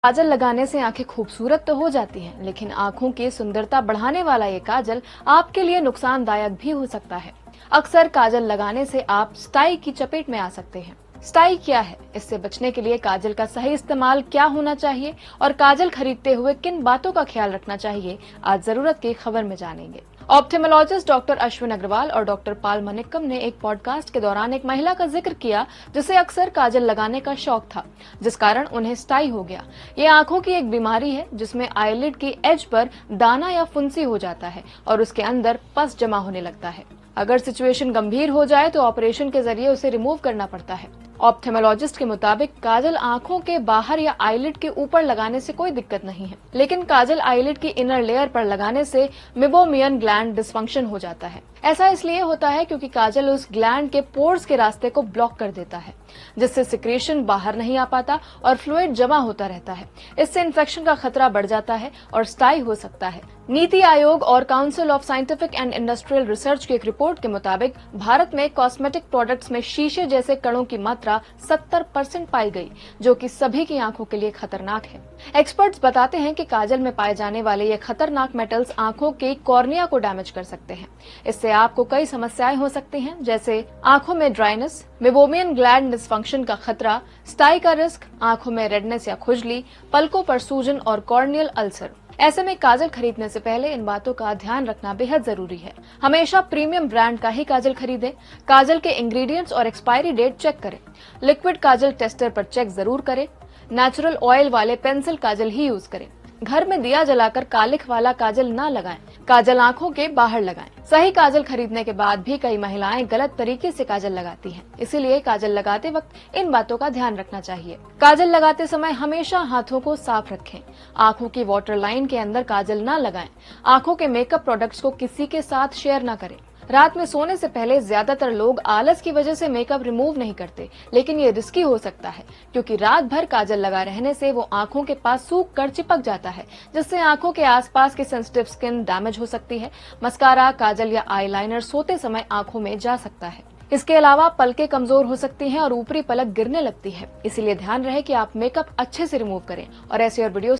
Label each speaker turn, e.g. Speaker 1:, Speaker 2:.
Speaker 1: काजल लगाने से आंखें खूबसूरत तो हो जाती हैं, लेकिन आंखों की सुंदरता बढ़ाने वाला ये काजल आपके लिए नुकसानदायक भी हो सकता है। अक्सर काजल लगाने से आप स्टाई की चपेट में आ सकते हैं। स्टाई क्या है, इससे बचने के लिए काजल का सही इस्तेमाल क्या होना चाहिए और काजल खरीदते हुए किन बातों का ख्याल रखना चाहिए, आज जरूरत की खबर में जानेंगे। ऑप्थेमोलॉजिस्ट डॉक्टर अश्विन अग्रवाल और डॉक्टर पाल मनिक्कम ने एक पॉडकास्ट के दौरान एक महिला का जिक्र किया जिसे अक्सर काजल लगाने का शौक था, जिस कारण उन्हें स्टाई हो गया। ये आंखों की एक बीमारी है जिसमें आईलिड की एज पर दाना या फुंसी हो जाता है और उसके अंदर पस जमा होने लगता है। अगर सिचुएशन गंभीर हो जाए तो ऑपरेशन के जरिए उसे रिमूव करना पड़ता है। ऑप्थेमोलॉजिस्ट के मुताबिक काजल आंखों के बाहर या आईलिड के ऊपर लगाने से कोई दिक्कत नहीं है, लेकिन काजल आईलिड की इनर लेयर पर लगाने से मेबोमियन ग्लैंड डिस्फंक्शन हो जाता है। ऐसा इसलिए होता है क्योंकि काजल उस ग्लैंड के पोर्स के रास्ते को ब्लॉक कर देता है, जिससे सिक्रेशन बाहर नहीं आ पाता और फ्लूइड जमा होता रहता है। इससे इन्फेक्शन का खतरा बढ़ जाता है और स्टाई हो सकता है। नीति आयोग और council of scientific and industrial research की एक रिपोर्ट के मुताबिक भारत में कॉस्मेटिक प्रोडक्ट्स में शीशे जैसे कणों की मात्रा 70% पाई गई, जो कि सभी की आंखों के लिए खतरनाक है। एक्सपर्ट्स बताते हैं कि काजल में पाए जाने वाले ये खतरनाक मेटल्स आंखों के कॉर्निया को डैमेज कर सकते हैं। इससे आपको कई समस्याएं हो सकती हैं, जैसे आंखों में ड्राइनेस, मेबोमियन ग्लैंड डिस्फंक्शन का खतरा, स्टाई का रिस्क, आंखों में रेडनेस या खुजली, पलकों पर सूजन और कॉर्नियल अल्सर। ऐसे में काजल खरीदने से पहले इन बातों का ध्यान रखना बेहद जरूरी है। हमेशा प्रीमियम ब्रांड का ही काजल खरीदें। काजल के इंग्रेडिएंट्स और एक्सपायरी डेट चेक करें। लिक्विड काजल टेस्टर पर चेक जरूर करें। नेचुरल ऑयल वाले पेंसिल काजल ही यूज करें। घर में दिया जलाकर कालिख वाला काजल ना लगाएं। काजल आंखों के बाहर लगाएं। सही काजल खरीदने के बाद भी कई महिलाएं गलत तरीके से काजल लगाती हैं, इसीलिए काजल लगाते वक्त इन बातों का ध्यान रखना चाहिए। काजल लगाते समय हमेशा हाथों को साफ रखें। आंखों की वाटर लाइन के अंदर काजल ना लगाएं। आंखों के मेकअप प्रोडक्ट्स को किसी के साथ शेयर ना करें। रात में सोने से पहले ज्यादातर लोग आलस की वजह से मेकअप रिमूव नहीं करते, लेकिन ये रिस्की हो सकता है क्योंकि रात भर काजल लगा रहने से वो आंखों के पास सूख कर चिपक जाता है, जिससे आंखों के आसपास की सेंसिटिव स्किन डैमेज हो सकती है। मस्कारा, काजल या आईलाइनर सोते समय आंखों में जा सकता है। इसके अलावा पलकें कमजोर हो सकती हैं और ऊपरी पलक गिरने लगती है, इसीलिए ध्यान रहे कि आप मेकअप अच्छे से रिमूव करें। और ऐसे और वीडियो